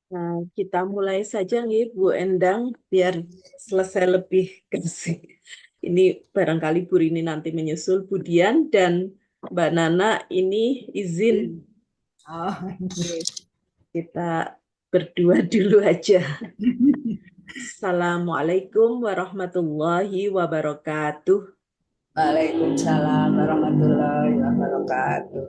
Nah, kita mulai saja nih Bu Endang biar selesai lebih bersih. Ini barangkali Bu Rini nanti menyusul, Bu Dian dan Mbak Nana ini izin. Oh, Oke, kita berdua dulu aja. Assalamualaikum warahmatullahi wabarakatuh. Waalaikumsalam warahmatullahi wabarakatuh.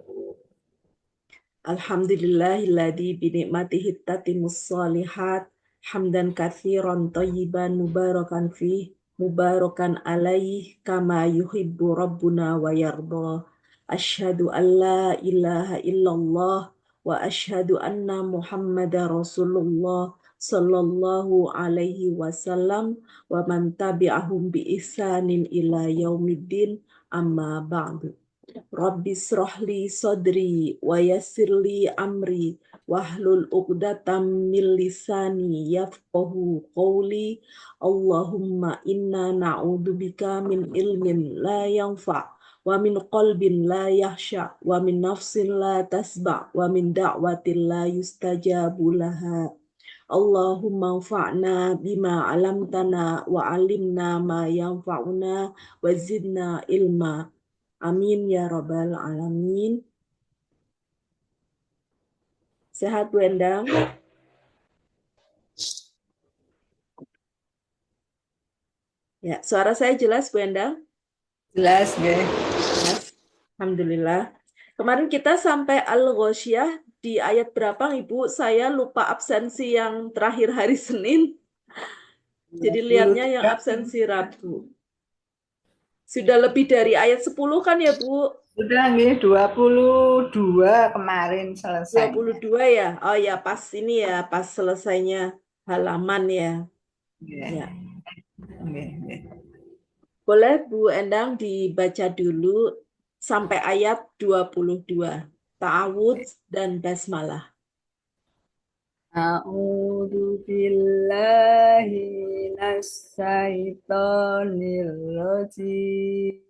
Alhamdulillahilladzi binikmatihi tatimmus shalihat hamdan katsiran thayyiban mubarakan fih mubarakan alaih kama yuhibbu rabbuna wa yarda. Asyhadu an la ilaha illallah wa asyhadu anna Muhammadar Rasulullah sallallahu alaihi wasallam wa man tabi'ahum bi ihsanin ila yaumiddin amma ba'du. Rabbi srohli sodri wa yassirli amri wahlul uqdatam min lisani yafqahu qawli. Allahumma inna na'udzubika min ilmin la yanfa' wa min qalbin la yahsha wa min nafsin la tasba' wa min da'watin la yustajabu laha. Allahumma anfa'na bima alamtana wa alimna ma yanfa'una wa zidna ilma. Amin ya Rabbal Alamin. Sehat Bu Endang? Ya, suara saya jelas Bu Endang? Jelas nggih. Jelas. Alhamdulillah. Kemarin kita sampai Al-Ghosyah di ayat berapa Ibu? Saya lupa absensi yang terakhir hari Senin. Jadi lihatnya yang 23 absensi Rabu. Sudah lebih dari ayat 10 kan ya Bu? sudah nggih 22 kemarin selesainya. 22 ya? Oh ya pas ini ya, pas selesainya halaman ya. Nggih, Ya. nggih, nggih. Boleh Bu Endang dibaca dulu sampai ayat 22. Ta'awudz dan basmalah. A'udzu billahi minas syaitonir rajim.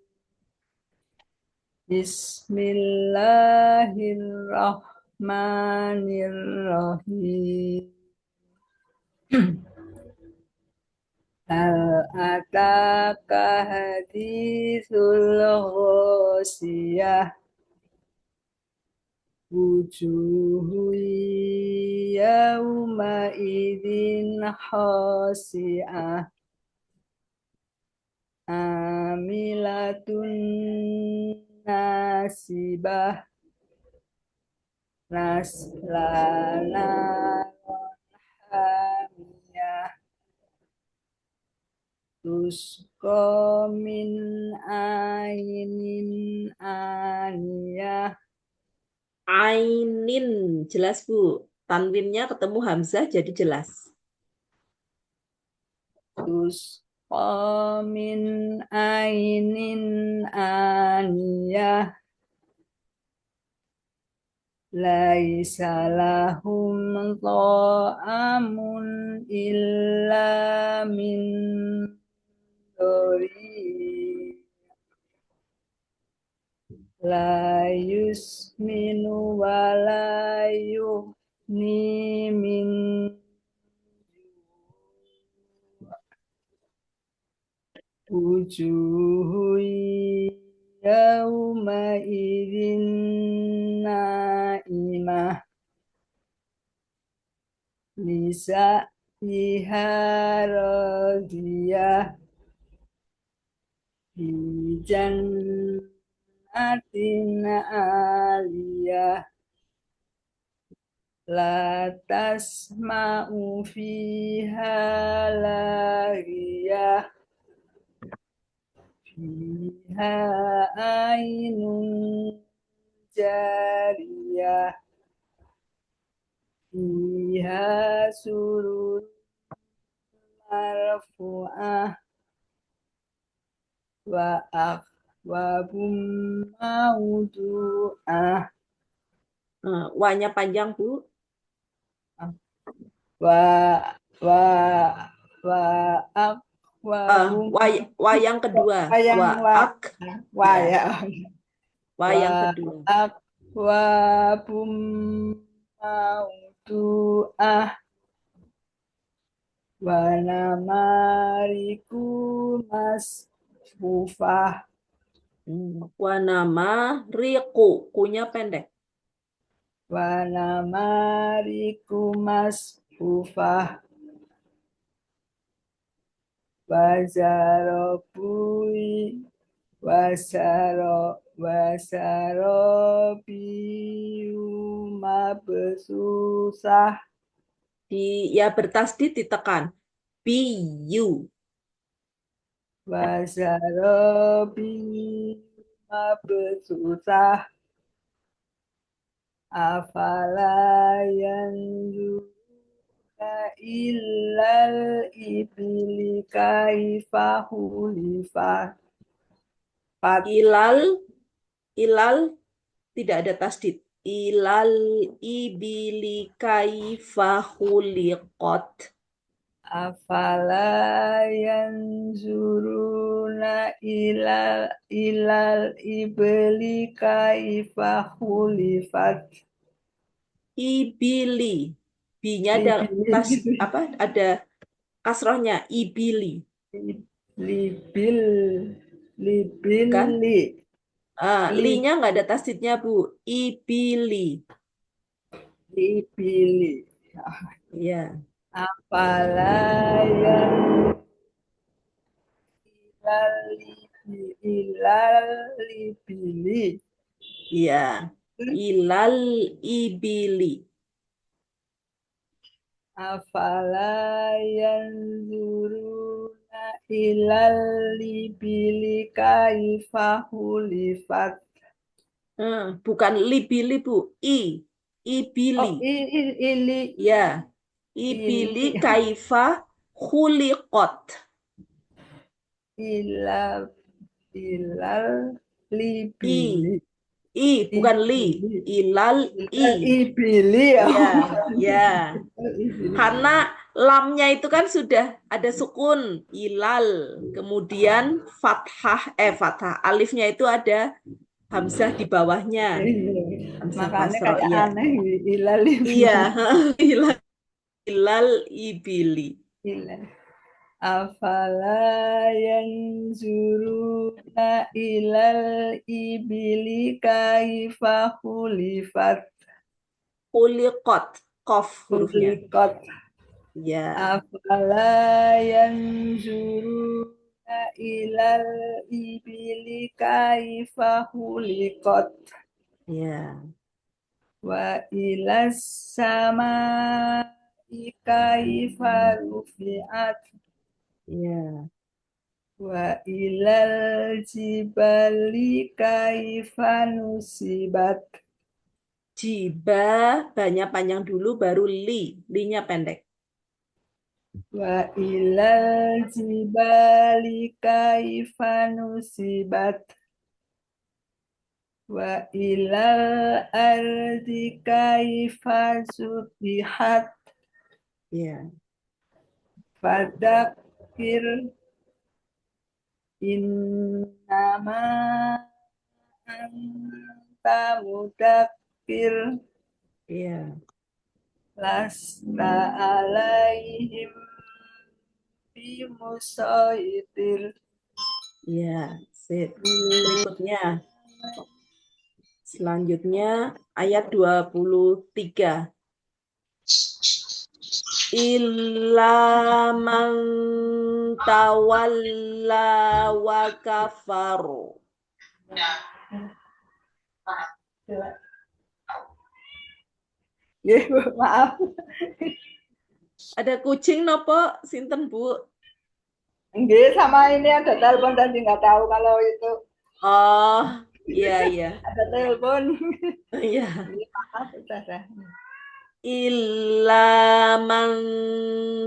Bismillahirrahmanirrahim. Hal ataka hadithul ghosiyah wujuhu yawma idin khasi'ah amilatun nasibah naslana hamiyah tusqa min ainin aniyah. Ainin, jelas Bu. Tanwinnya ketemu Hamzah jadi jelas. Tusqa min ainin aniyah laisa lahum ta'amun illa min dori la yusminu wa la yuhni min wujuhu yawma idin naimah lisa radiyah fi jannatin aliyah la tasma'u fiha lagiyah fiha ainun jariyah fiha surur marfu'ah wa akwabum maudu'ah Wanya panjang Bu. wa wa wa akwabum Wa yang kedua. wayang Wa wa ak. wa Ya, ya wa wa yang kedua. akwabum maudu'ah wa namariku masfufah Wa nama riku, kunya pendek. wa namariku masfufah wa zarobui wasarobiu mabsusah Ya bertasdid ditekan. Biyu. wasarobiu mabsusah afala yanzuruna illal ibili kaifa hulifat Ilal, ilal tidak ada tasdid. Ilal ibili kaifa khuliqat. afala yanzuruna ilal ibli kaifa hulifat Ibili. B-nya ada libil apa? Ada kasrohnya. Ibili. libil Kan? libili li, Li-nya nggak ada tasdidnya, Bu. Ibili. libili Ya, afala yan ilal libili ya. Ilal ibili. afala yanzuruna ilal libili kaifa hulifat Bukan libili, Bu. Ibili. oh ili Ya. Ibili ili kaifa khuliqat. ilal ilal libili Bukan li. ibili Ilal i. ibili ya Ya, ya. Karena lamnya itu kan sudah ada sukun ilal, kemudian fathah, alifnya itu ada hamzah di bawahnya, hamzah makanya kasro, kayak iya. aneh ilal Iya, libili ilal, ilal ibili. ilal afala yanzuruna ilal ibili kaifa hulifat Kuliqat, kof hurufnya. huliqat Ya, afala yanzuruna ilal ibili kaifa huliqat ya, wa ilas sama kaifa rufi'at ya. wa ilal jibali kaifa nusibat Jiba, banyak panjang dulu, baru li. Linya pendek. wa ilal jibali kaifa nusibat wa ilal ardi kaifa sutihat Ya, fadzakir innama anta mudakir ya, lasta alaihim bimusaitir ya. Sip. Berikutnya. Selanjutnya ayat 23. Illa man tawalla wa kafaru. maaf Ada kucing nopo sinten, Bu? enggak sama ini ada telepon tadi nggak tahu kalau itu Oh, iya iya. ada telepon Iya. maaf sudah Illa man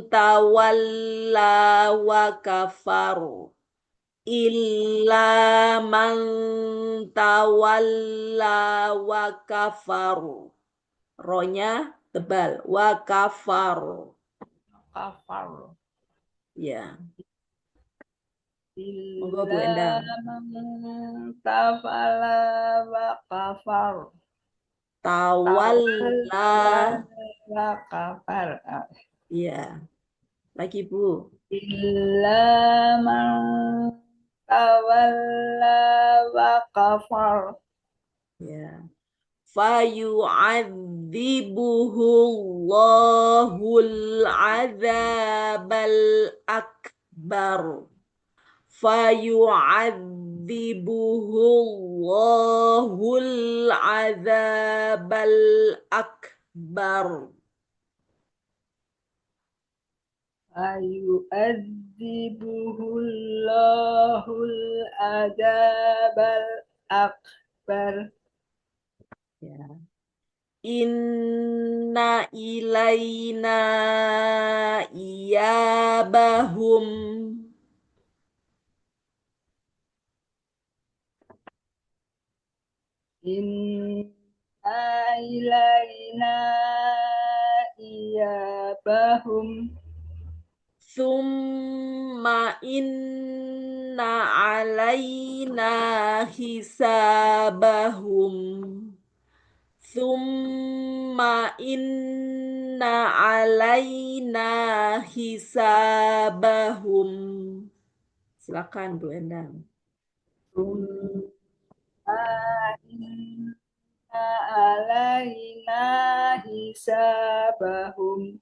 tawalla wa kafaru. Illa man tawalla wa kafaru. Ronya tebal. Wa kafaru. kafar Ya, monggo Bu illa Endang. man tafala wa kafar Tawalla. tawalla wa kafar Ya, Lagi Bu. Illa man tawalla wa kafar. Ya. Fayu'adzibuhu Allahul adzabal akbar. Fayu'adzibuhu Allahul adzabal akbar. Ayu'adzibuhullahul adabal akbar. Ya. Inna ilaina iyabahum. Inna ilaina iyabahum. Summa inna alaina hisabahum. Summa inna alaina hisabahum. Silakan Bu Endang. Summa inna alaina hisabahum.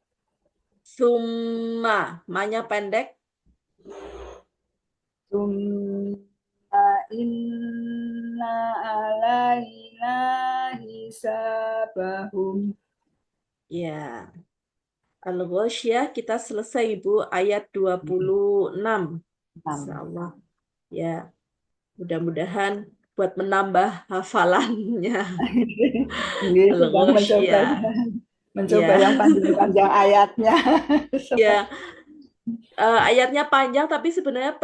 Summa, manya pendek. Summa inna alaina hisabahum. Ya, Al-Ghasyiyah kita selesai Ibu ayat 26. Insya Allah. Ya, mudah-mudahan buat menambah hafalannya. Ini sedang mencoba Al-Ghasyiyah. mencoba Ya, yang panjang-panjang ayatnya. ya. Ayatnya panjang tapi sebenarnya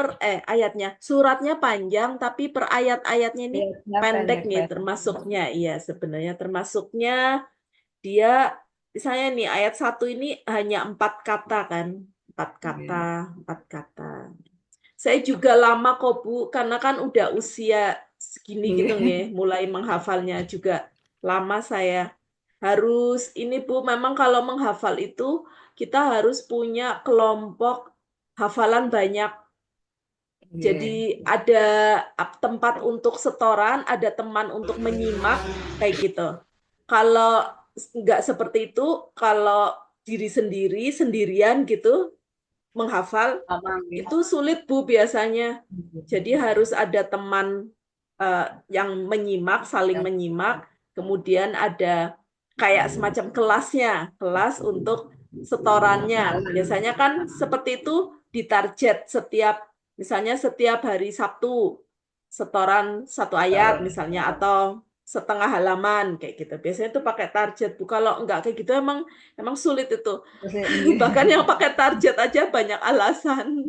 ayatnya suratnya panjang tapi per ayat-ayatnya ini Ayatnya pendek nih pendek-pendek. termasuknya. Iya, sebenarnya termasuknya dia misalnya nih ayat 1 ini hanya 4 kata kan. 4 kata, 4 kata. Saya juga lama kok Bu, karena kan udah usia segini gitu nih, mulai menghafalnya juga lama saya. Harus ini Bu, memang kalau menghafal itu kita harus punya kelompok hafalan banyak. Jadi ada tempat untuk setoran, ada teman untuk menyimak, kayak gitu. Kalau nggak seperti itu, kalau diri sendiri, sendirian gitu, menghafal, Aman ya. itu sulit Bu biasanya. Jadi harus ada teman yang menyimak, saling menyimak, kemudian ada kayak semacam kelasnya, kelas untuk setorannya. Biasanya kan seperti itu ditarget setiap, misalnya setiap hari Sabtu, setoran 1 ayat misalnya, atau setengah halaman kayak gitu. Biasanya itu pakai target Bu. Kalau enggak kayak gitu emang sulit itu. Bahkan yang pakai target aja banyak alasan.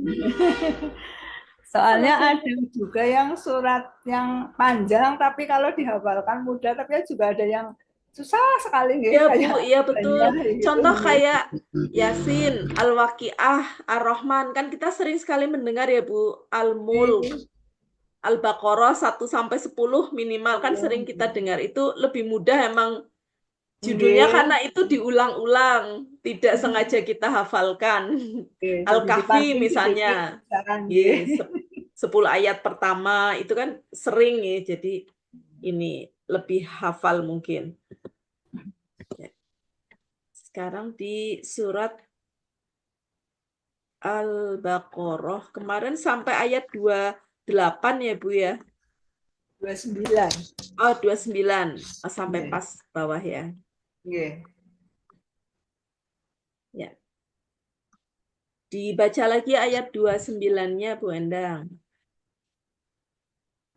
Soalnya Alasan. ada juga yang surat yang panjang tapi kalau dihafalkan mudah tapi juga ada yang susah sekali Ya nggih Bu, kayak iya betul. banyak gitu Contoh nggih. kayak Yasin, Al-Waqiah, Ar-Rahman. Kan kita sering sekali mendengar ya Bu, Al-Mulk, Nggih. Al-Baqarah 1 sampai 10 minimal. Kan sering kita dengar. Itu lebih mudah emang judulnya Nggih. karena itu diulang-ulang. Tidak sengaja kita hafalkan. Nggih. Jadi Al-Kahfi dipancing misalnya. sedikit sekarang nggih. Yes, 10 ayat pertama itu kan sering ya. Jadi ini lebih hafal mungkin. Ya. Sekarang di surat Al-Baqarah kemarin sampai ayat 28 ya Bu ya. 29. Oh 29. Sampai Nggih. pas bawah ya. Nggih. Ya. Dibaca lagi ayat 29-nya Bu Endang.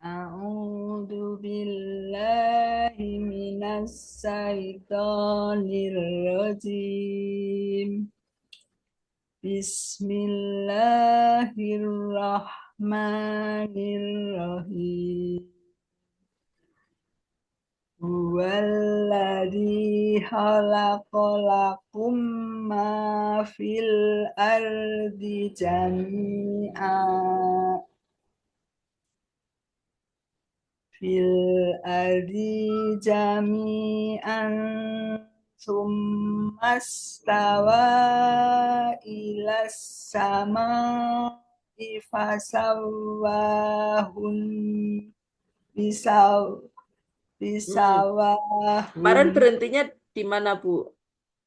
A'udzu billahi minas syaitonir rajim. Bismillahirrahmanirrahim. Huwallazi khalaqalakum ma fil ardi jami'a fil ardi jami'an summa mastawa ilas sama ifasawahun bisawahun Kemarin berhentinya di mana, Bu?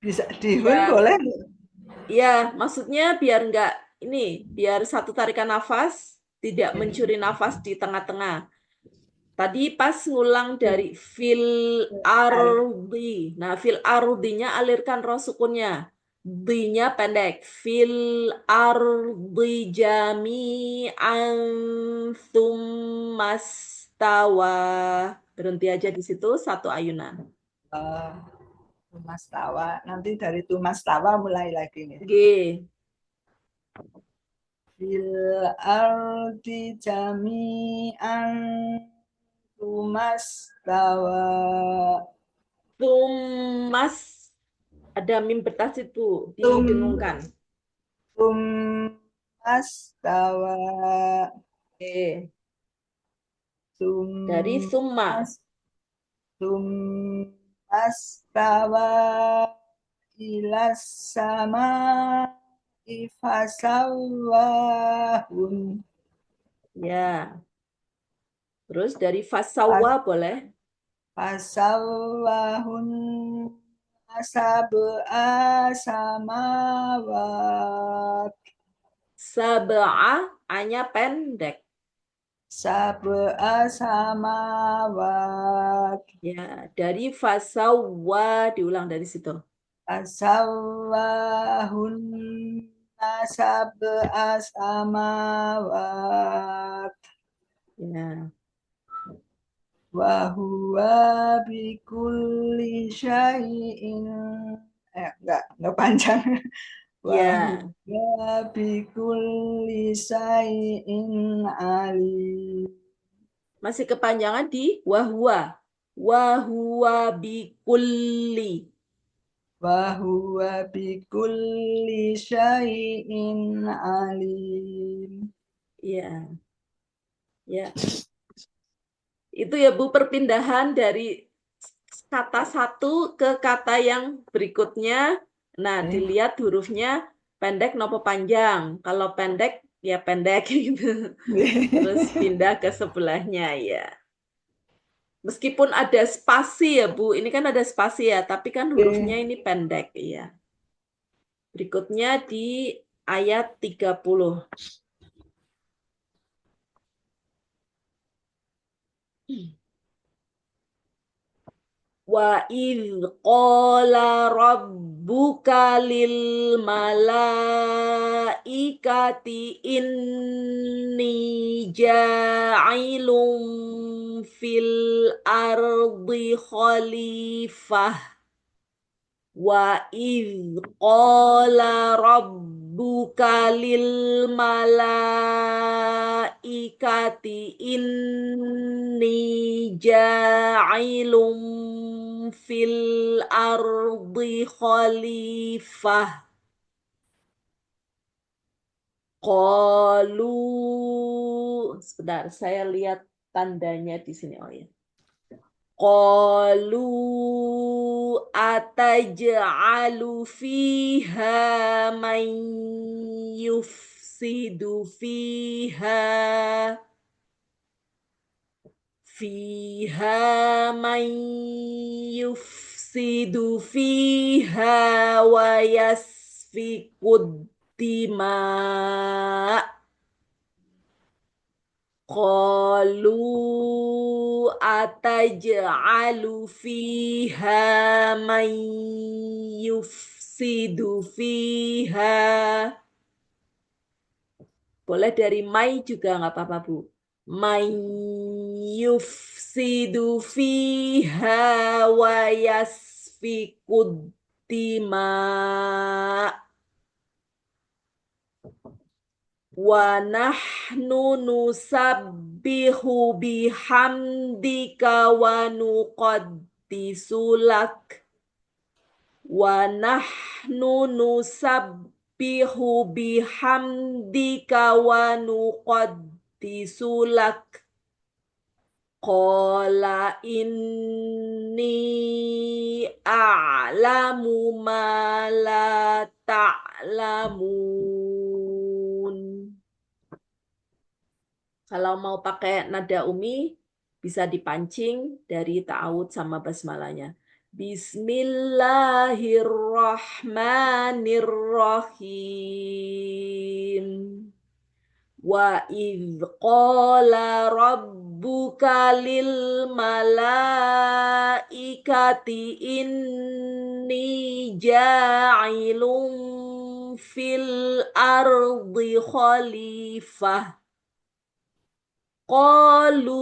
bisa dihun Biar, boleh. ya, maksudnya biar nggak ini, biar satu tarikan nafas, tidak mencuri nafas di tengah-tengah. Tadi pas ngulang dari fil ardi. Nah, fil ardinya alirkan roh sukunnya. D-nya pendek. Fil ardi jami'an tsummastawa. Berhenti aja di situ, satu ayunan. Tumastawa nanti dari Tumastawa mulai lagi nih. G. Fil ardi jami'an tumastawa Tumas. Ada mim bertasydid, Bu. tum Didengungkan. tumastawa Oke. Dari summa. tumas tumastawa ilas sama ifasawahun Ya. Terus dari fasawa boleh. fasawahun sab'a samawat Sab'a, A-nya pendek. sab'a samawat Ya, dari fasawa diulang dari situ. fasawahun sab'a samawat Ya. wa huwa bikulli syai'in enggak panjang. Wa Ya, huwa bikulli syai'in alim. masih kepanjangan di wahwa. Wahwa bikulli. Wa huwa bikulli syai'in alim. Ya, ya. Itu ya Bu perpindahan dari kata satu ke kata yang berikutnya. Nah, dilihat hurufnya pendek nopo panjang. Kalau pendek ya pendek gitu. Terus pindah ke sebelahnya ya. Meskipun ada spasi ya Bu, ini kan ada spasi ya, tapi kan hurufnya ini pendek ya. Berikutnya di ayat 30. Wa idh qala rabbuka lil malaikati inni ja'ilun fil ardi khalifah. Wa idh qala rabbuka lil malaikati inni ja'ilun fil ardi khalifah. Qalu, sebentar saya lihat tandanya di sini. Oh ya. Qalu ataj'alu fiha man yufsidu man yufsidu fiha wa yasfikud dima. Qalu ataj'alu fiha man yufsidu fiha. Boleh dari mai juga nggak apa-apa, Bu. Man yufsidu fiha wa yasfikud dima. Wa nahnu nusabbihu bihamdika wa nuqaddisu lak. Wa nahnu nusabbihu bihamdika wa nuqaddisu lak. Qala inni A'lamu ma la ta'lamun. Kalau mau pakai nada umi, bisa dipancing dari ta'awud sama basmalahnya. Bismillahirrahmanirrahim. Wa idh qala rabbuka lil malaikati inni ja'ilun fil ardi khalifah. Qalu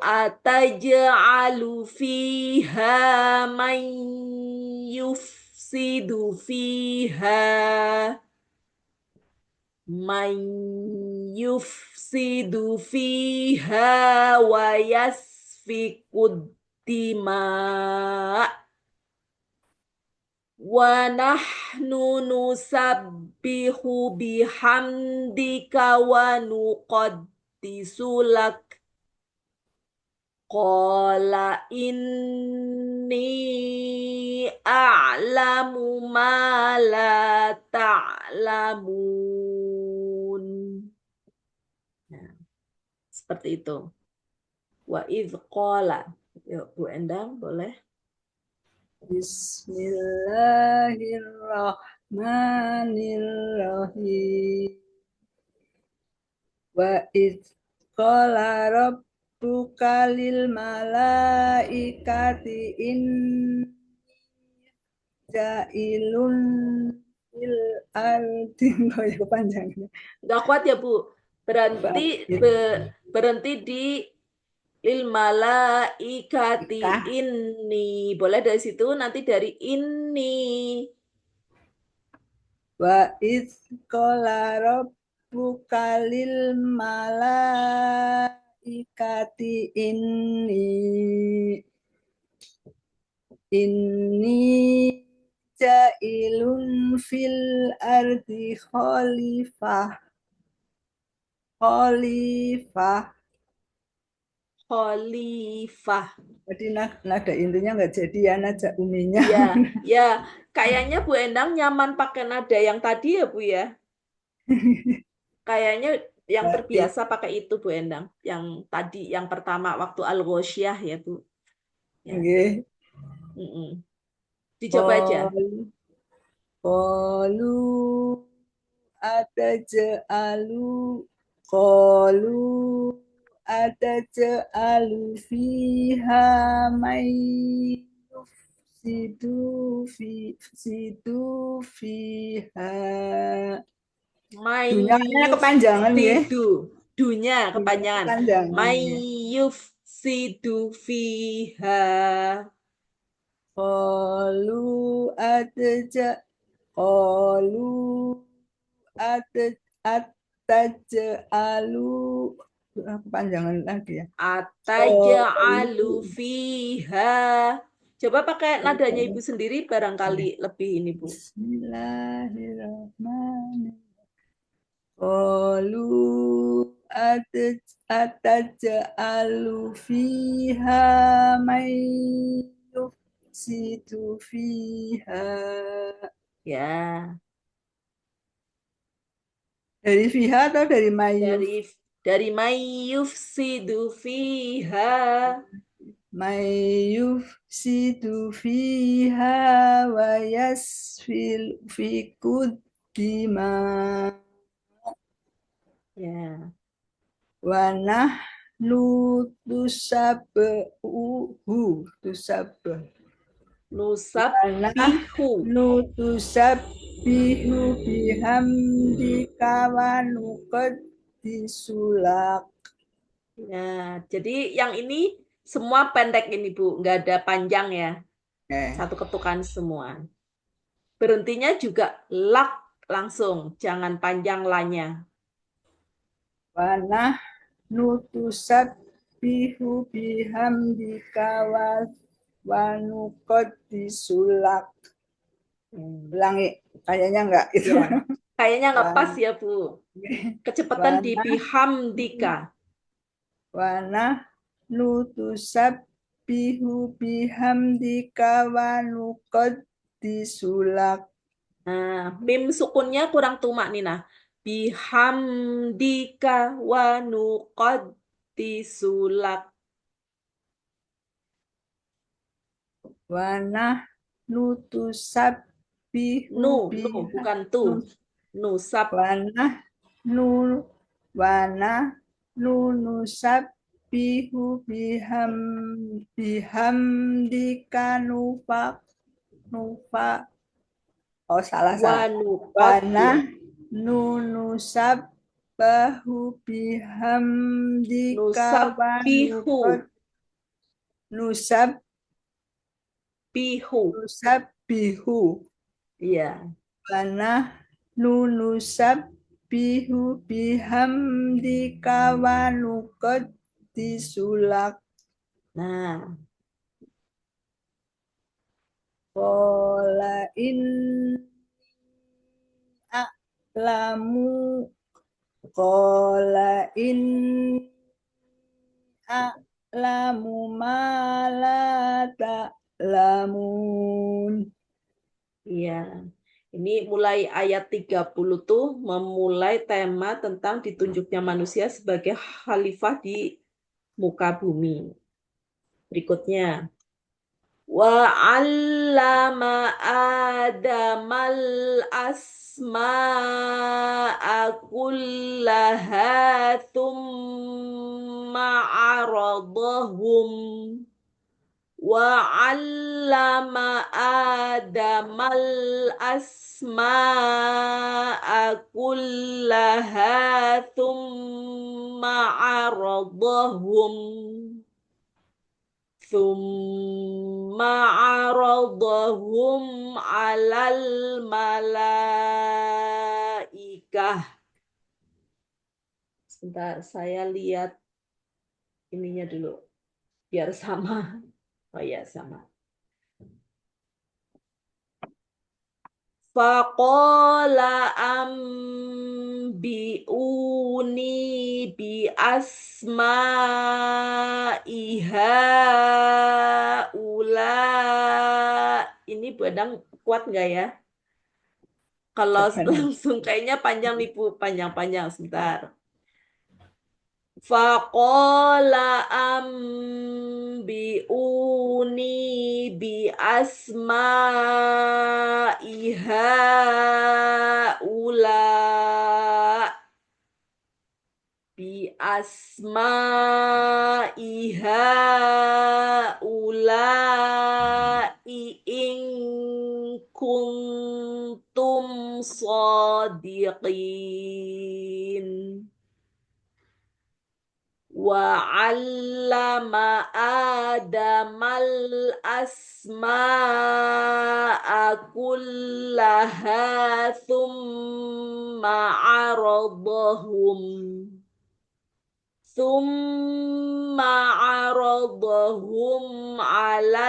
ataj'alu fiha man yufsidu fiha man yufsidu fiha wa yasfikud dima wa nahnu nusabbihu bihamdika wa nuqaddisu lak. Qala inni a'lamu ma la ta'lamun. Nah, seperti itu. Wa idh qala. Yuk, Bu Endang, boleh? Bismillahirrahmanirrahim. Wa idz qala rabbuka lil malaikati inni ja'ilun fil ardi ya kepanjangannya. Nggak kuat ya, Bu. Berhenti di lil malaikati inni. Boleh dari situ, nanti dari inni. Wa idz qala rabbuka lil malaikati inni ja'ilun fil ardi khalifah. Jadi nada intinya nggak jadi ya, nada uminya. Ya, kayaknya Bu Endang nyaman pakai nada yang tadi ya, Bu ya. Kayaknya yang terbiasa pakai itu Bu Endang. Yang tadi, yang pertama waktu al-ghosyah ya, Bu. Ya. Okay. Dicoba aja. Qalu ataj'alu fiha may yufsidu fiha. Dunya kepanjangan ya. Dunya kepanjangan. May yufsidu fiha. Qalu ataj'alu kepanjangan lagi ya. Ataj'alu fiha. Coba pakai nadanya Ibu sendiri barangkali lebih ini, Bu. Bismillahirrahmanirrahim. Qalu ataj'alu fiha may yufsidu fiha. Ya. Dari fiha atau dari may? Dari may yufsidu fiha. May yufsidu fiha wa yasfikud dima. Ya. Wa nahnu nusabbihu bihamdika wa nuqaddisu lak. Ya, jadi yang ini semua pendek ini Bu, nggak ada panjang ya. Satu ketukan semua. Berhentinya juga lak langsung, jangan panjang lanya. Wa nahnu nusabbihu bihamdika wa nuqaddisu lak. Ulangi, kayaknya enggak itu. Kayaknya nggak pas ya Bu. Kecepatan di bihamdika. Wa nahnu nusabbihu bihamdika wa nuqaddisu lak. Nah, mim sukunnya kurang tumak Nina. Bihamdika wa nuqaddisulak. Wa nahnu tusabbihu Bukan tu. Nusab. wa nahnu wa nahnu nusabbihu bihamdika nufa. Oh, salah Wa salah. Wa nuqaddir. nahnu nusabbahu bihamdika wa Nusabbihu. nusab Bihu. nusabbihu Iya. wa nahnu nusabbihu bihamdika wa nuqaddisu lak. Nah, Qala in a'lamu Qala in a'lamu ma la ta'lamun. iya. Ini mulai ayat 30 tuh memulai tema tentang ditunjuknya manusia sebagai khalifah di muka bumi. Berikutnya. Wa 'allama Adamal asma'a kullaha thumma 'aradahum وعلم آدم الأسماء كلها ثم عرضهم على الملائكة. Sebentar, saya lihat ininya dulu biar sama. Oh ya, sama. Faqala ambi'uni bi asma'i haula. Ini Badang kuat nggak ya? Kalau Sebenarnya. langsung kayaknya panjang nih Bu, panjang-panjang sebentar. Faqala ambi'uni bi asma'i haula bi asma'i haula in kuntum sadiqin. وعلم آدم الأسماء كلها ثم عرضهم على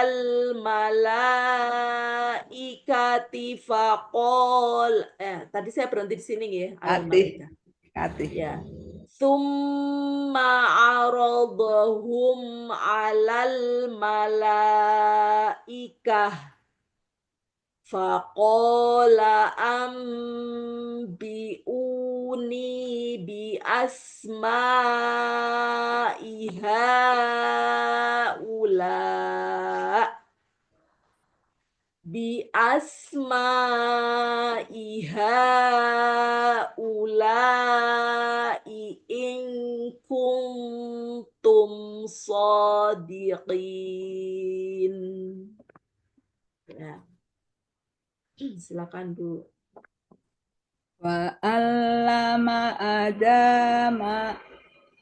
الملائكة فقال tadi saya berhenti di sini ya, alal malaikah. Ya. Summa aradahum alal malaikah faqala ambi'uni bi asma'i haula bi asma'i haula'i in kuntum shadiqin. Ya, silakan Bu. Wa allama adama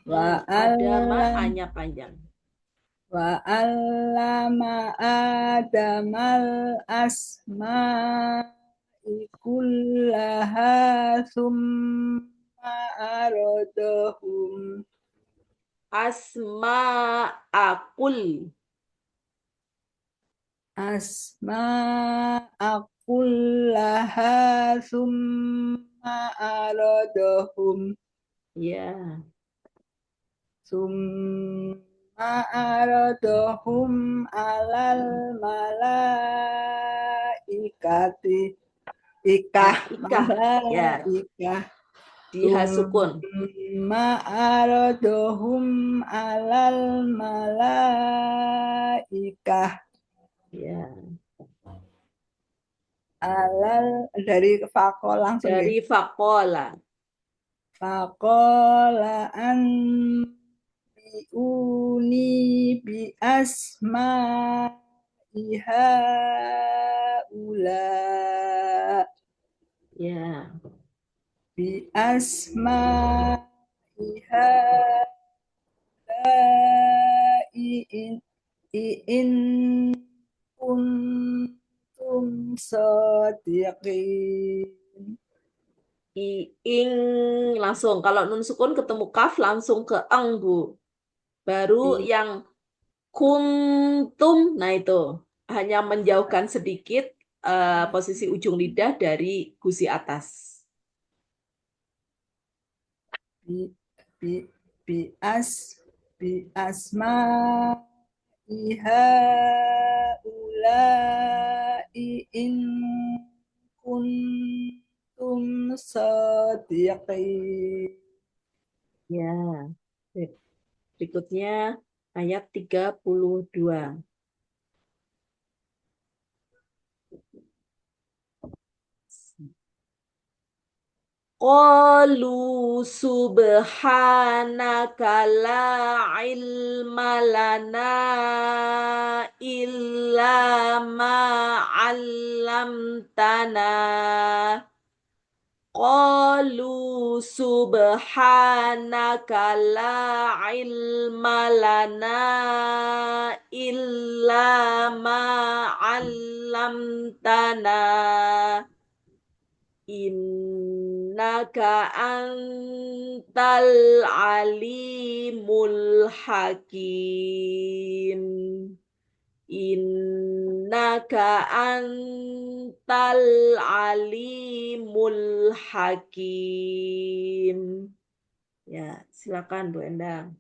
wa Adama allam hanya panjang. wa allama adamal asma'i kullaha thumma aradahum Asma akul. asma'a kullaha thumma aradahum Ya. thumma ma'aradahum alal malaikati ikah Malaikah. Ya, malaikah di hasukun. summa aradahum alal malaikah Ya, alal dari fakol langsung ya dari fakola. fakola an biuni bi asma iha ula Ya, bi asma iha in in kuntum sadiqin ing langsung. Kalau nun sukun ketemu kaf langsung ke eng, Bu. Baru yang kuntum, nah itu hanya menjauhkan sedikit posisi ujung lidah dari gusi atas. bi bi bi as bi asma iha ulai in kuntum sadiqin Ya, berikutnya ayat 32. Qalu subhanaka la ilma lana illa ma 'allamtana. Qalu subhanaka la ilma lana illa ma 'allamtana. Innaka antal alimul hakim. Innaka antal alimul hakim. Ya, silakan Bu Endang.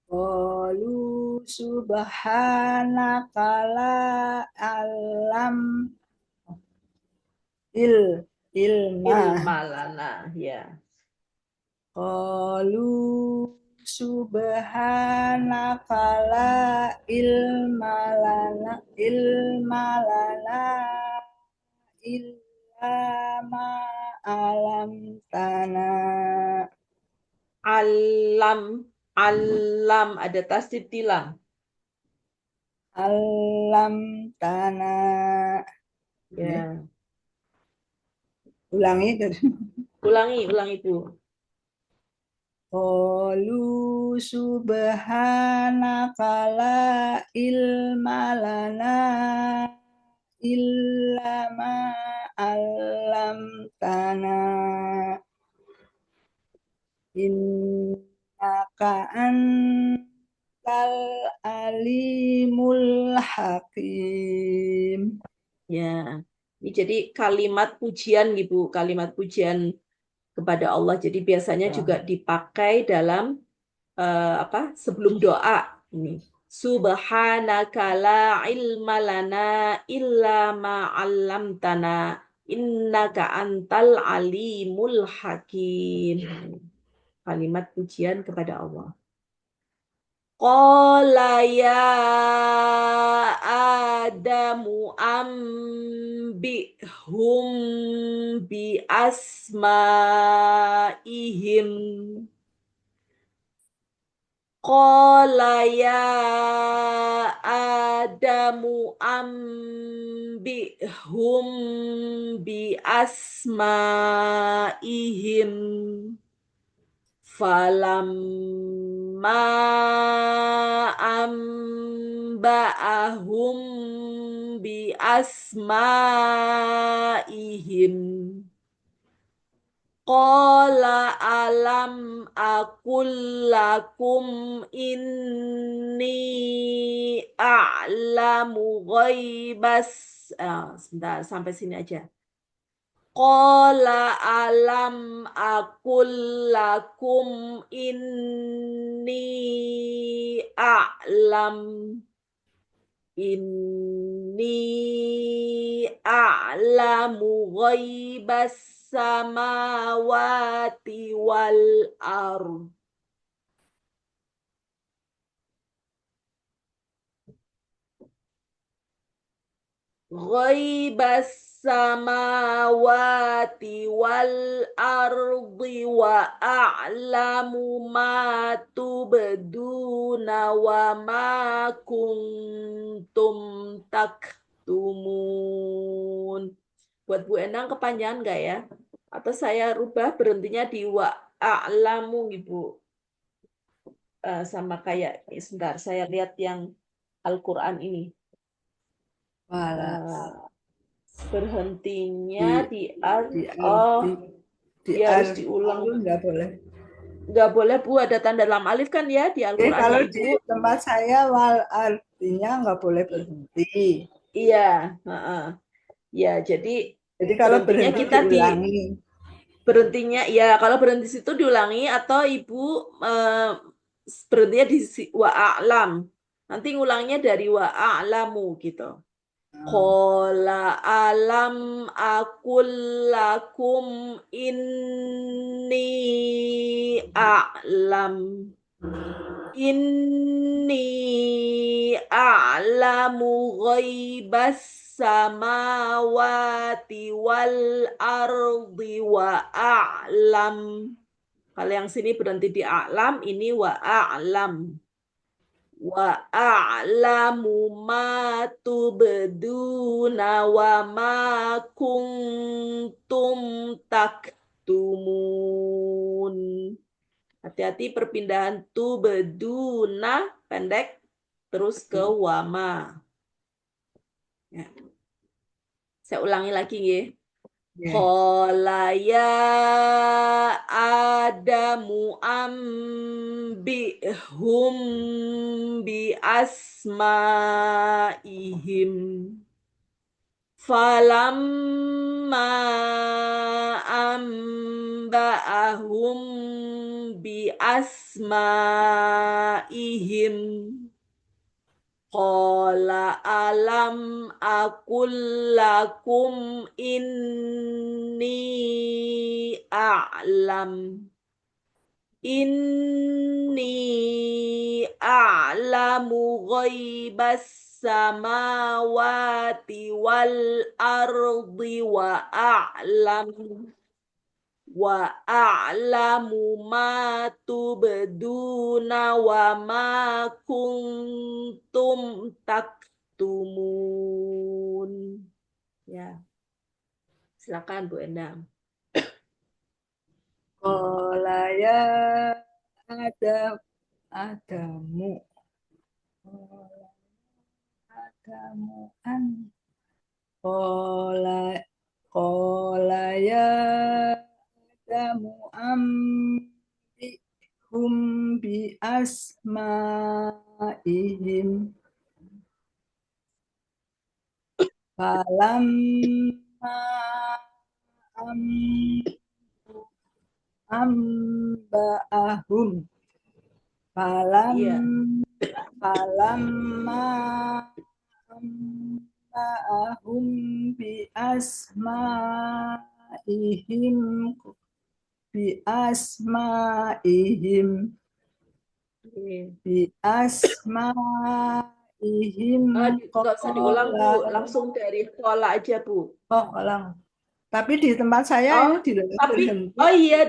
qalu subhanaka la alam ilma Ilmalana, ya. qalu subhanaka la ilma lana illa ma alam tanah Alam, alam ada tasdid tilang. alam tanah Ya, ulangi dari ulangi Bu. qalu subhanaka la ilma lana illa ma alam tanah innaka antal alimul hakim Ya, ini jadi kalimat pujian Ibu, kalimat pujian kepada Allah. Jadi biasanya juga dipakai dalam apa? Sebelum doa ini. Subhanaka la ilma lana illa ma 'allamtana innaka antal alimul hakim. Kalimat pujian kepada Allah. Qala ya Adamu ambihum bi asmaihim. Qala ya Adamu ambihum bi asmaihim. Falamma amba'ahum bi asma'ihim. Qala alam aqul lakum inni a'lamu ghaibas. Sebentar, sampai sini aja. Qala alam aqul lakum inni a'lam a'lamu ghaibas samawati wal ard. Ghaibas samawati wal ardi wa a'lamu ma tubduna wa ma kuntum taktumun. Buat Bu Endang kepanjangan nggak ya? Atau saya rubah berhentinya di wa a'lamu Ibu. Sama kayak sebentar saya lihat yang Al-Qur'an ini. Wala. Berhentinya Di di di oh arti di dia harus arti diulang. itu nggak boleh. Nggak boleh Bu, ada tanda lam alif kan ya di Jadi Al-Qur'annya kalau di Ibu. tempat saya wal artinya nggak boleh berhenti. Iya, heeh. Ya, jadi Jadi kalau berhentinya berhenti kita di diulangi. berhentinya ya kalau berhenti situ diulangi atau Ibu berhentinya di wa a'lam. Nanti ngulangnya dari wa a'lamu gitu. Qala alam akul lakum a'lam inni a'lamu ghaibas samawati wal ardi wa a'lam. Kalau yang sini berhenti di a'lam, ini wa a'lam. Wa a'lamu ma tubduna wa ma kuntum taktumun. Hati-hati perpindahan tubduna pendek terus ke wama. Ya. Saya ulangi lagi ya. Yeah. Qala ya Adamu ambihum bi asmaihim. Falamma amba'ahum bi asmaihim. Qala alam aqul lakum inni a'lamu ghaibas samawati wal ardi wa a'lamu ma tubduna wa ma kuntum taktumun. Ya, silakan Bu Endang. Qala ya Adamu Adamu an Qala Qala ya Adamu ambihum bi asmaihim. Falamma amba'ahum falam Iya, falamma amba'ahum bi asma'ihim bi asma'ihim iya. bi asma'ihim Nggak usah diulang Bu, qala. langsung dari pola aja Bu. Oh, ulang. Tapi di tempat saya Oh, ini di tapi berhenti. oh iya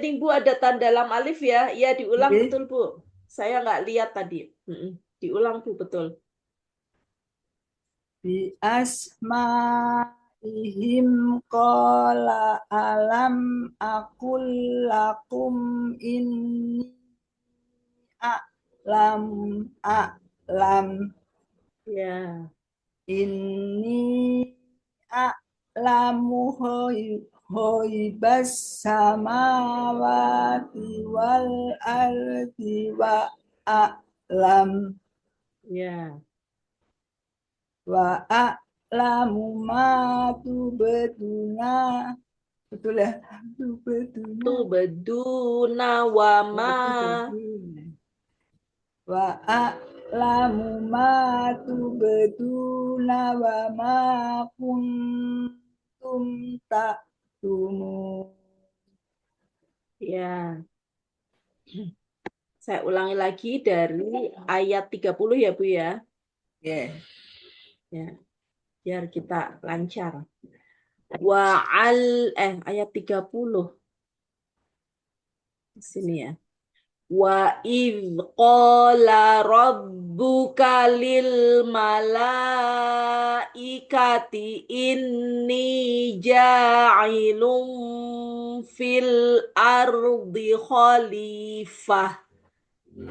ding Bu ada tanda lam alif ya. Iya diulang Oke. betul Bu. Saya nggak lihat tadi. Mm-mm. Diulang Bu betul. Bi asma'ihim qala alam aqul lakum inni a'lam a'lam Ya, inni a'lamu ghaibas samawati wal ardi wa a'lam ya. wa a'lamu ma tubduna. Betul ya? Tubduna. Tubduna wa ma. Wa a'lamu ma tubduna wa ma kuntum taktumun. Ya, saya ulangi lagi dari ayat 30 ya Bu ya. Ya. Ya, biar kita lancar. Ayat 30 di sini ya. Wa idh qala rabbuka lil malaikati inni ja'ilun fil ardi khalifah.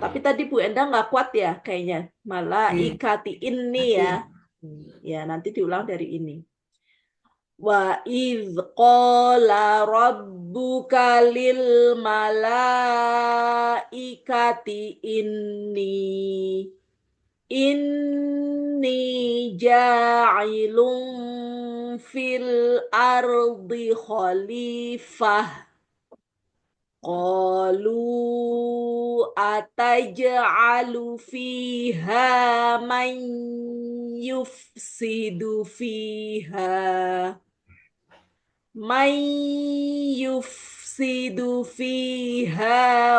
Tapi tadi Bu Endang nggak kuat ya kayaknya. Malaikati ini ya. Ya, nanti diulang dari ini. Wa idh qala rabbuka lil malaikati inni ja'ilun fil ardi khalifah. Qalu ataj'alu fiha man yufsidu fiha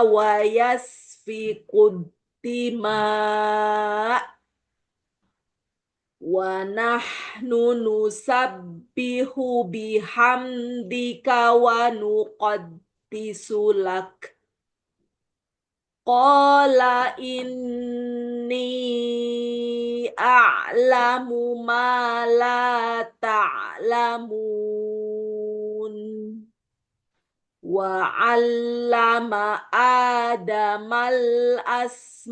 wa yasfikud dima wa nahnu nusabbihu bihamdika wa nuqaddisu lak. Qala inni a'lamu ma la ta'lamun. Wa 'allama Adamal asma'a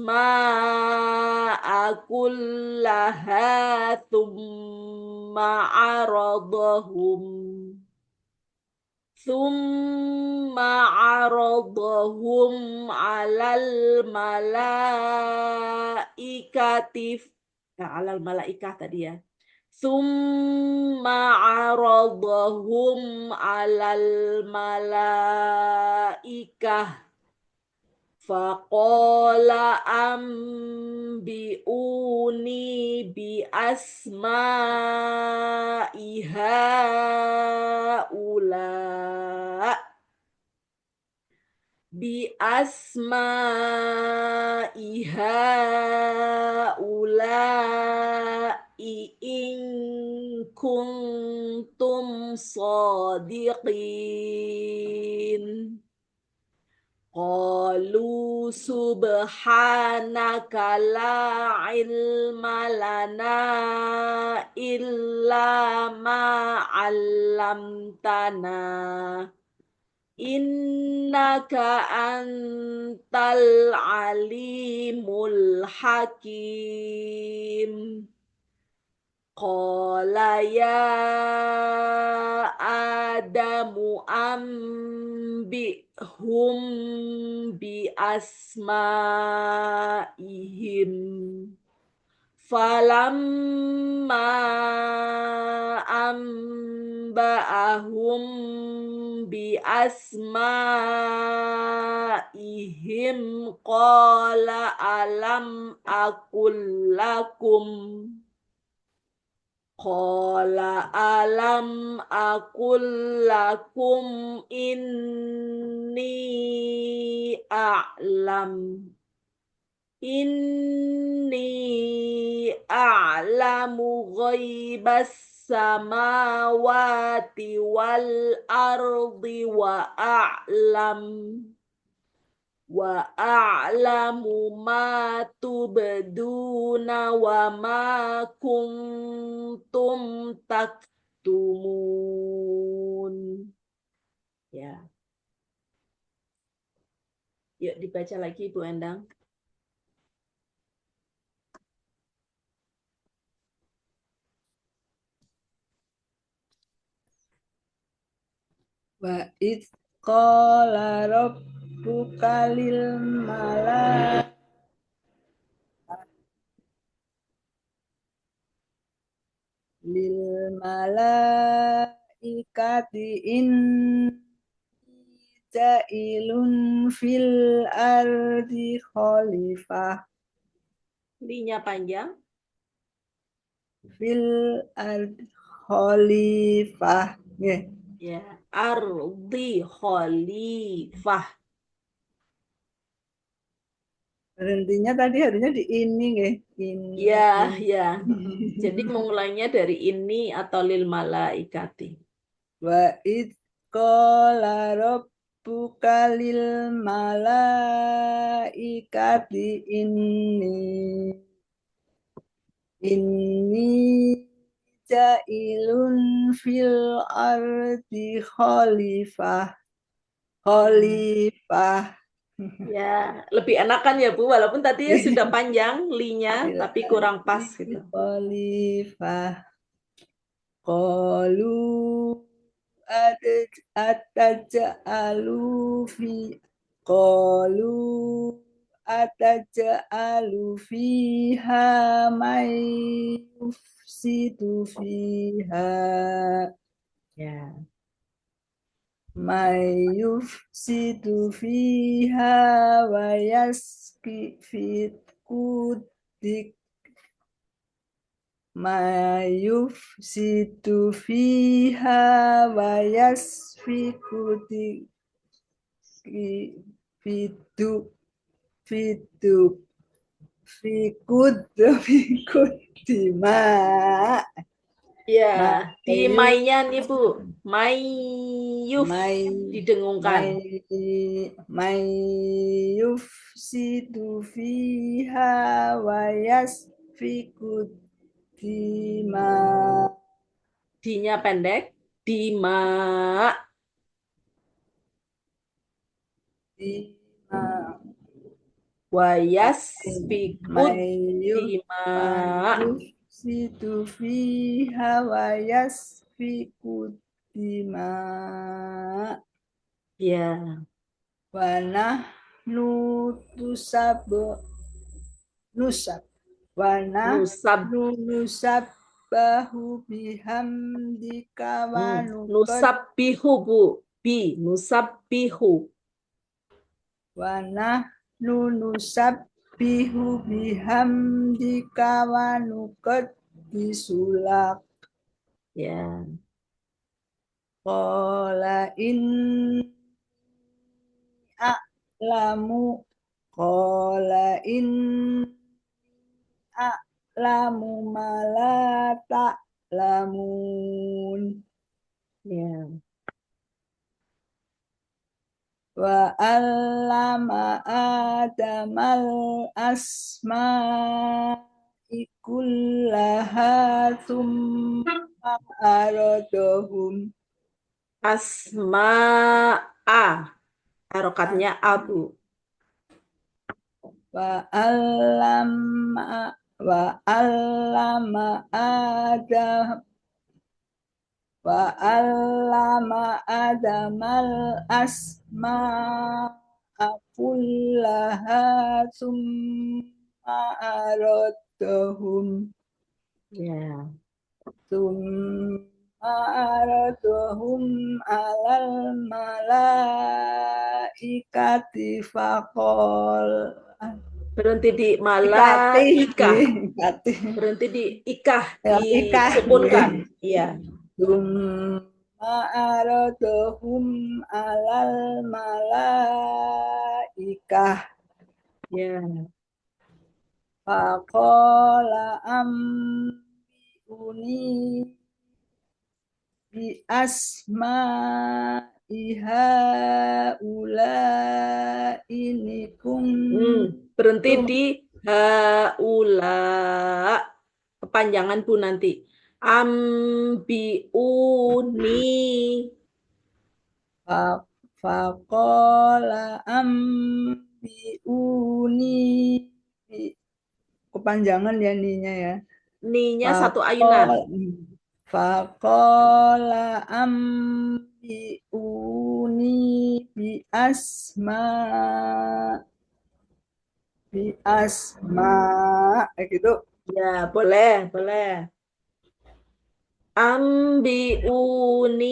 kullaha thumma 'aradahum 'alal malaikah tadi ya. Summa 'aradahum 'alal malaikah faqala ambi'uni bi asma'i haula in kuntum sadiqin. Qalu subhanaka la ilma lana illa ma 'allamtana. Innaka antal alimul hakim. Qala ya Adamu ambihum bi asma'ihim. Falamma amba'ahum bi asma'ihim qala alam aqul lakum inni a'lamu ghaibas samawati wal ardi wa a'lamu ma tubduna wa ma kuntum taktumun. Ya, yuk dibaca lagi Bu Endang. Wa id qala rabbuka lil malaikati lil malaikati inni ja'ilun fil ardi khalifah Linya panjang. fil ardi khalifah nggih. Ya, ardi khalifah. Berhentinya tadi harusnya di ini nggih. Ya, In. ya. Jadi mengulangnya dari ini atau lil malaikati. Wa id qala rabbuka lil malaikati inni ja'ilun fil ardi khalifah. Ya, lebih enakan ya Bu, walaupun tadi ya sudah panjang linya, Fil tapi kurang pas ardi gitu. khalifah. Qalu ataj'alu fi qalu ataj'alu fiha may yufsidu fiha Ya. may yufsidu fiha wa yaski fitkudik yufsidu fiha wa yasfiku fidu fidu fikud fikud dima Ya, di mayuf mainnya nih Bu, mayuf may didengungkan. may yufsidu fiha wa yasfiku dima D-nya pendek, dima. dima Wayas fikut Mayuf dima. mayuf situ fiha wa yasfiku dima Ya, wa nahnu tusab nusab wa nusab. nahnu nusabbahu bihamdika wa nuqad Nusab bihu Bu. Bi, nusab bihu. wa nahnu nusabbihu bihamdika wa nuqad disulak. Ya, Qala in a'lamu Qala in a'lamu ma la ta'lamun ya. wa 'allama adamal asma'i kullaha tsumma aradahum Asma'a. Harokatnya abu. wa 'allama wa 'allama adam wa 'allama adamal asma'a kullaha tsumma aradahum Ya. tsumma aradahum alal malaikati faqol Berhenti di ikati malaika. ikati Berhenti di ikah, ya ikah disukunkan. Iya. tsumma aradahum alal malaikah Ya. faqala uni bi asma iha ula ini Berhenti kuntum di haula. Kepanjangan Bu nanti. Ambiuni. faqala uni kepanjangan ya ninya ya Ni-nya satu ayunan. faqala faqala bi asma gitu. Ya, boleh, boleh. Ambiuni.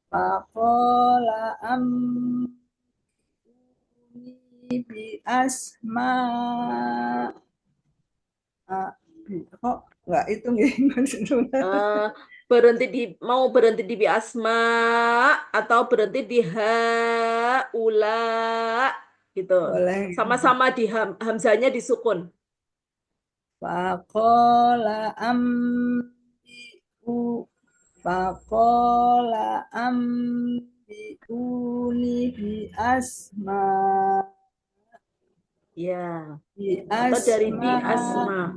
Faqala bi asma kok nggak itu nggih maksudnya. Eh, berhenti di mau berhenti di bi asma atau berhenti di haula gitu. Boleh. Sama-sama di hamzanya disukun. Faqala ambiu faqala ambiuni asma Ya, bi atau dari bi asma asma.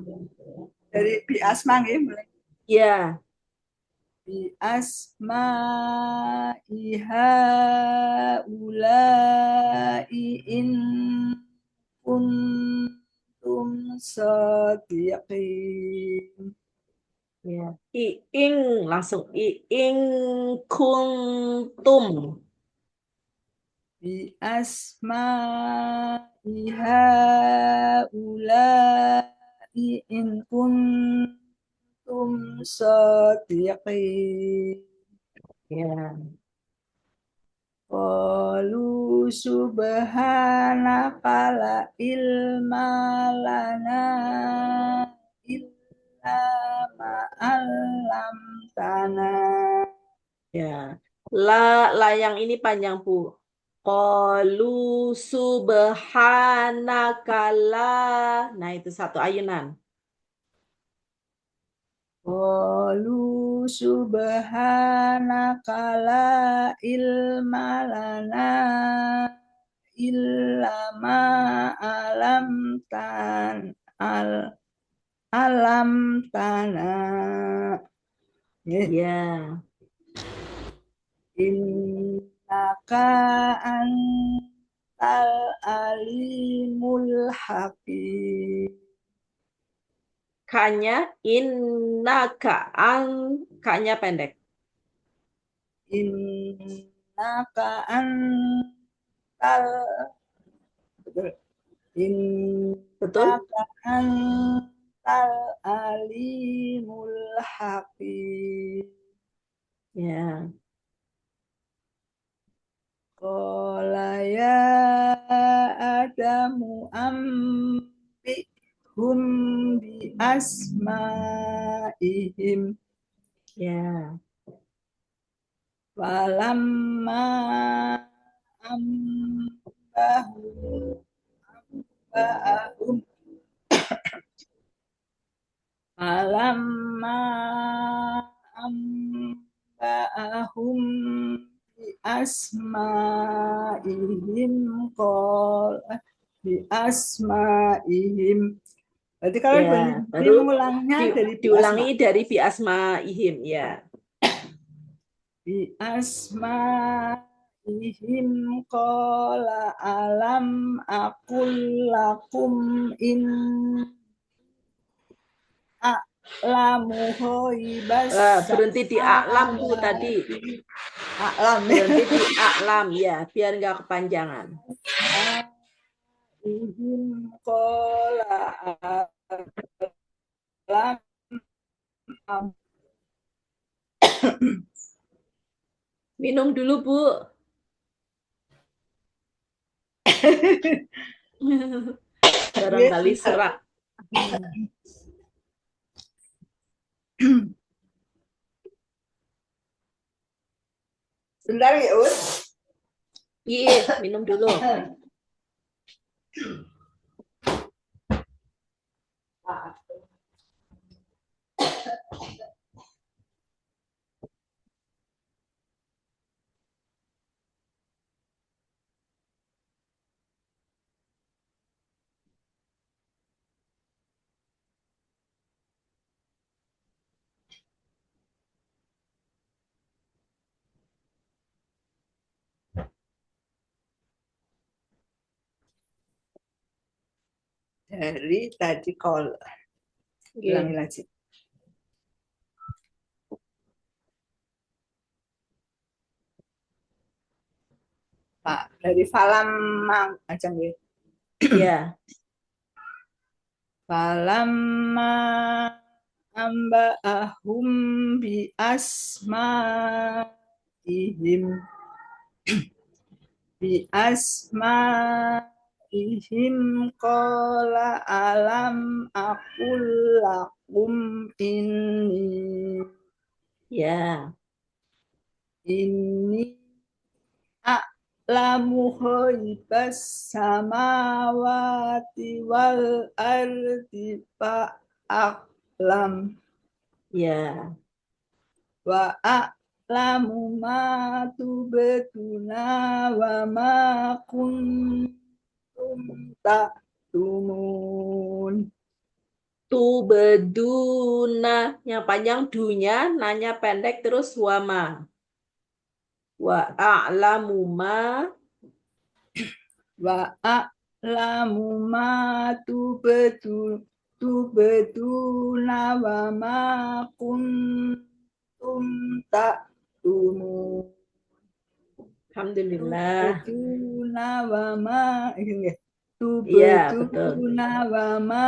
dari bi asma nggih boleh. Ya, Bi asma iha ulai in kuntum sadiqin. ya. Iing langsung iing kuntum. Bi asma iha ulai in kuntum sadiqin. Ya, Qalu subhanaka la ilma lana illa ma 'allamtana. ya. La yang ini panjang, Bu. Qalu subhanakala. Nah, itu satu ayunan. Qalu subhanaka la ilma lana illa ma 'allamtana. Ya. Innaka antal alimul hakim. Kanya innaka an kanya pendek. Innaka antal betul. Betul? Innaka antal alimul hakim. Ya. Qala ya Adamu ambi hum bi asma'ihim Ya. falamma ambahum ambahum falamma ambahum bi asma'ihim bi asma'ihim. Berarti kalau Ya, ini baru mengulanginya di, dari bi asma. diulangi dari fi asma ihim. Ya. Bi asma ihim qala alam aqul lakum in a'lamu ghaibas Berhenti di a'lam, Bu, tadi. samawati a'lam Berhenti di a'lam, ya, biar nggak kepanjangan. ihim qala alam Minum dulu, Bu. Barangkali sebentar serak. sebentar ya Ut. Iya, minum dulu. Dari tadi call ulangi Iya. lagi. Pak, dari falam mang aja nggih. Ya. falamma amba'ahum bi asma'ihim qala alam aqul lakum Ya. inni a'lamu ghaibas samawati wal ardi fa a'lam Ya. wa a'lamu ma tubduna wa ma kuntum taktumun. Tubeduna. Yang panjang dunya, nanya pendek terus wama. Wa a'lamu ma. Wa a'lamu ma tubduna wa ma kuntum taktumun. Alhamdulillah. Tubduna wa ma Iya, betul. tubduna wa ma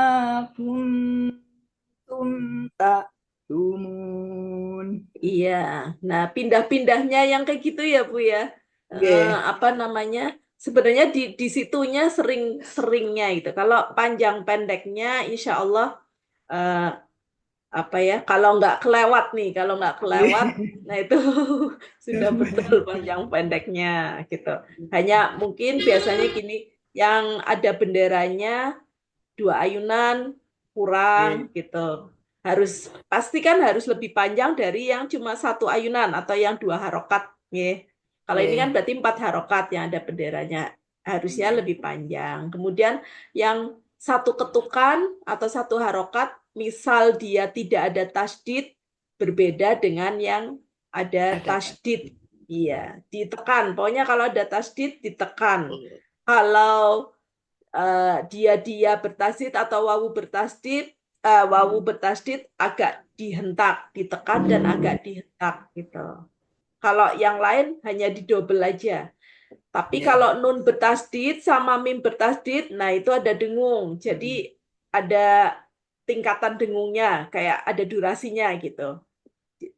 kuntum taktumun. Iya. Nah, pindah-pindahnya yang kayak gitu ya, Bu ya. Nggih. Apa namanya? Sebenarnya di situnya sering-seringnya itu. Kalau panjang pendeknya, insya Allah eh, apa ya? Kalau nggak kelewat, nah itu sudah betul panjang pendeknya gitu. Hanya mungkin biasanya gini, yang ada benderanya 2 ayunan kurang Nggih. gitu. Pasti kan harus lebih panjang dari yang cuma 1 ayunan atau yang 2 harokat, ya. Kalau ini kan Nggih. berarti 4 harokat yang ada benderanya, harusnya lebih panjang. Kemudian yang satu ketukan atau 1 harokat, misal dia tidak ada tasdid, berbeda dengan yang ada Ada tasdid. Iya, ditekan. Pokoknya kalau ada tasdid ditekan. Kalau dia bertasdid atau wawu bertasdid agak dihentak, ditekan dan agak dihentak gitu. Kalau yang lain hanya didobel aja. Tapi Nggih. kalau nun bertasdid sama mim bertasdid, nah itu ada dengung. Jadi ada tingkatan dengungnya, kayak ada durasinya gitu.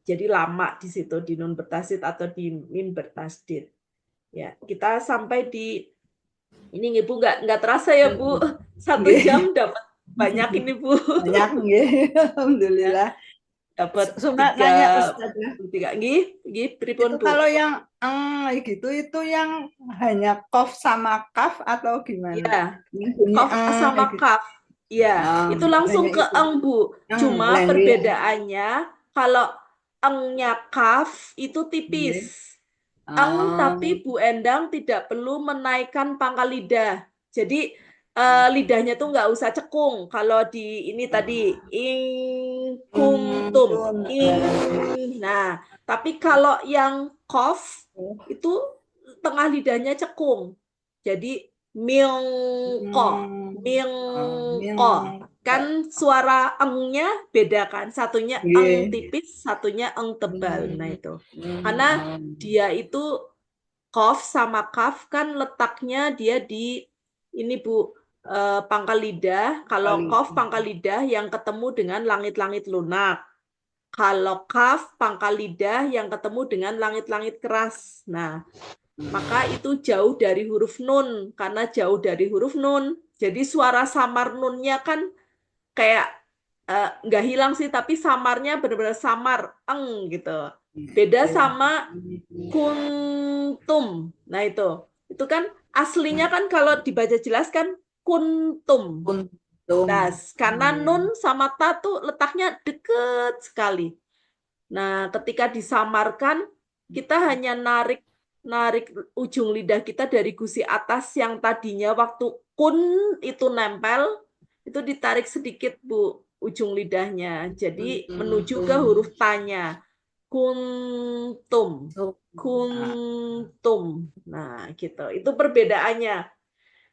Jadi lama di situ di nun bertasdid atau di mim bertasdid. Ya, kita sampai di ini Ibu nggak terasa ya Bu, 1 jam Nggih. dapat banyak ini Bu. Banyak nggih. Ya, Alhamdulillah. dapat Cuma tiga nanya Ustaz ya. tiga gih pripun Itu Bu. kalau yang gitu itu yang hanya kof sama kaf atau gimana? Ya, Yang bunyi kof sama gitu. kaf. Ya, Oh, itu langsung hanya ke itu. eng Bu. Cuma Lengge. perbedaannya kalau engnya kaf itu tipis. Nggih. Eng Oh, tapi Bu Endang tidak perlu menaikkan pangkal lidah. Jadi lidahnya tuh nggak usah cekung. Kalau di ini tadi ing kuntum tun. ing. Nah, tapi kalau yang kof itu tengah lidahnya cekung. Jadi mingko, mingko. Kan Kok. suara engnya beda kan? Satunya eng Nggih. tipis, satunya eng tebal. Nah Hmm, itu. Karena dia itu kof sama kaf kan letaknya dia di ini Bu, pangkal lidah. Kalau kali. kof pangkal lidah yang ketemu dengan langit-langit lunak. Kalau kaf pangkal lidah yang ketemu dengan langit-langit keras. Nah, maka itu jauh dari huruf nun. Karena jauh dari huruf nun, jadi suara samar nunnya kan kayak nggak hilang sih, tapi samarnya benar-benar samar, eng gitu. Beda sama kuntum. Nah itu kan aslinya kan kalau dibaca jelas kan kuntum. Untung. Nah, karena nun sama ta tuh letaknya deket sekali. Nah, ketika disamarkan, kita hanya narik narik ujung lidah kita dari gusi atas yang tadinya waktu kun itu nempel, itu ditarik sedikit Bu ujung lidahnya. Jadi menuju ke huruf tanya. Kuntum, kuntum. Nah, gitu. Itu perbedaannya.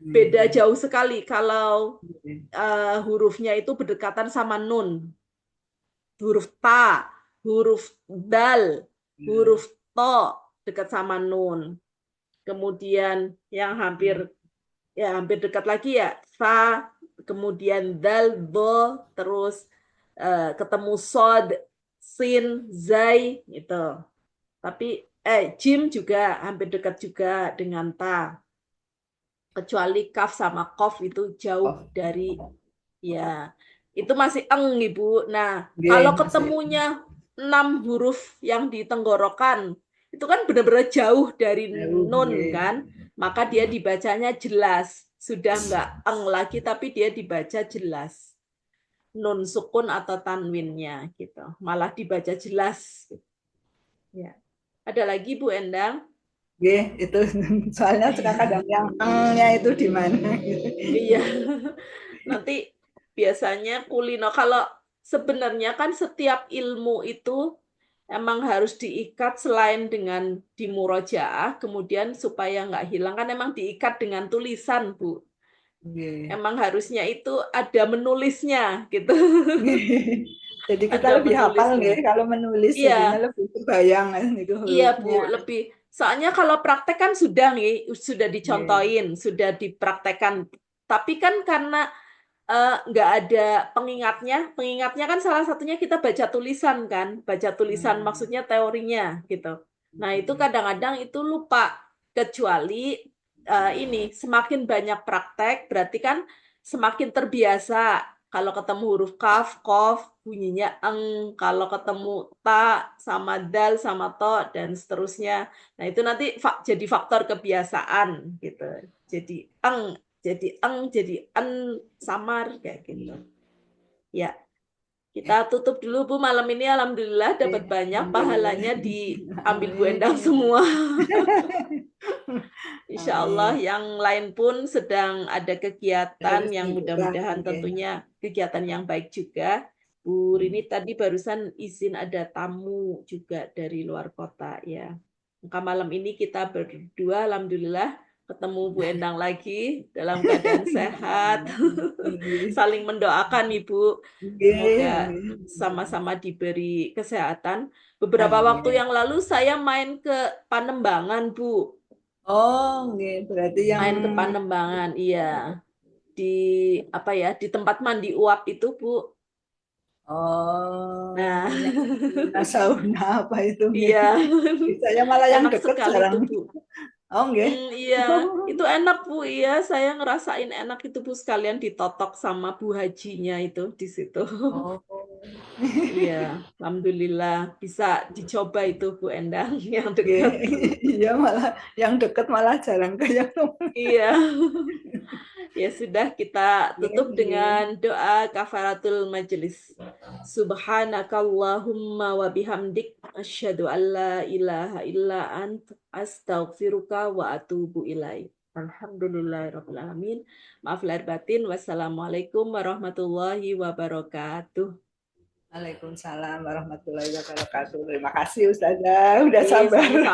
Beda jauh sekali kalau hurufnya itu berdekatan sama nun. Huruf ta, huruf dal, huruf to dekat sama nun. Kemudian yang hampir dekat lagi ya sa kemudian dal, do, terus ketemu sod, sin, zai gitu. Tapi jim juga hampir dekat juga dengan ta. Kecuali kaf sama kof itu jauh Oh, dari ya. Itu masih eng, Ibu. Nah, kalau nggih, masih. ketemunya 6 huruf yang di tenggorokan, itu kan benar-benar jauh dari nun Nggih. kan? Maka dia dibacanya jelas. Sudah nggak eng lagi, tapi dia dibaca jelas. Nun sukun atau tanwinnya gitu. Malah dibaca jelas. Ya. Ada lagi Bu Endang? Nggih, itu soalnya suka kadang yang nya itu di mana gitu. Iya. Nanti biasanya kulino. Kalau sebenarnya kan setiap ilmu itu emang harus diikat selain dengan dimurojaah, kemudian supaya nggak hilang kan emang diikat dengan tulisan, Bu. Nggih. Emang harusnya itu ada menulisnya gitu. Jadi kita Ada lebih hafal nggih menulisnya. kalau menulis jadinya Iya, lebih terbayang itu iya hurufnya. Bu, lebih soalnya kalau praktek kan sudah nih, sudah Nggih. dicontohin, sudah dipraktekkan. Tapi kan karena nggak ada pengingatnya, pengingatnya kan salah satunya kita baca tulisan kan, baca tulisan Hmm. maksudnya teorinya gitu. Nah itu kadang-kadang itu lupa, kecuali ini semakin banyak praktek berarti kan semakin terbiasa. Kalau ketemu huruf kaf, kof, bunyinya eng. Kalau ketemu ta, sama dal, sama to, dan seterusnya. Nah itu nanti jadi faktor kebiasaan gitu. Jadi jadi en, samar kayak gitu. Ya, kita tutup dulu Bu malam ini. Alhamdulillah dapat Oke, banyak alhamdulillah. pahalanya diambil Bu Endang Amin. semua. Insya Allah Amin. yang lain pun sedang ada kegiatan Harus yang dibuka. mudah-mudahan Oke. tentunya kegiatan yang baik juga. Bu Rini tadi barusan izin ada tamu juga dari luar kota ya. Maka malam ini kita berdua alhamdulillah ketemu Bu Endang lagi dalam keadaan sehat. Oke. Saling mendoakan Ibu. Oke. Semoga sama-sama diberi kesehatan. Beberapa waktu Amin. yang lalu saya main ke Panembangan, Bu. Oh, oke. Berarti yang Main ke Panembangan, iya. Di apa ya? Di tempat mandi uap itu, Bu. oh, Nah, yang sauna apa itu nggih. iya. Saya malah yang Enak deket sekali jarang. tuh, Bu. Oh, nggih. Iya, itu enak Bu. Iya, saya ngerasain enak itu Bu sekalian ditotok sama Bu Hajinya itu di situ. Oh. Iya, alhamdulillah bisa dicoba itu Bu Endang yang Nggih. dekat. Iya malah yang deket malah jarang kayak Iya. Ya sudah kita tutup nggih. dengan doa kafaratul majelis. Subhanakallahumma wa bihamdik asyhadu an la ilaha illa ant astaghfiruka wa atubu ilaik. Alhamdulillahirabbil alamin. Maaf lahir batin. Wassalamualaikum warahmatullahi wabarakatuh. Waalaikumsalam warahmatullahi wabarakatuh. Terima kasih Ustazah udah Oke, sabar. sama-sama.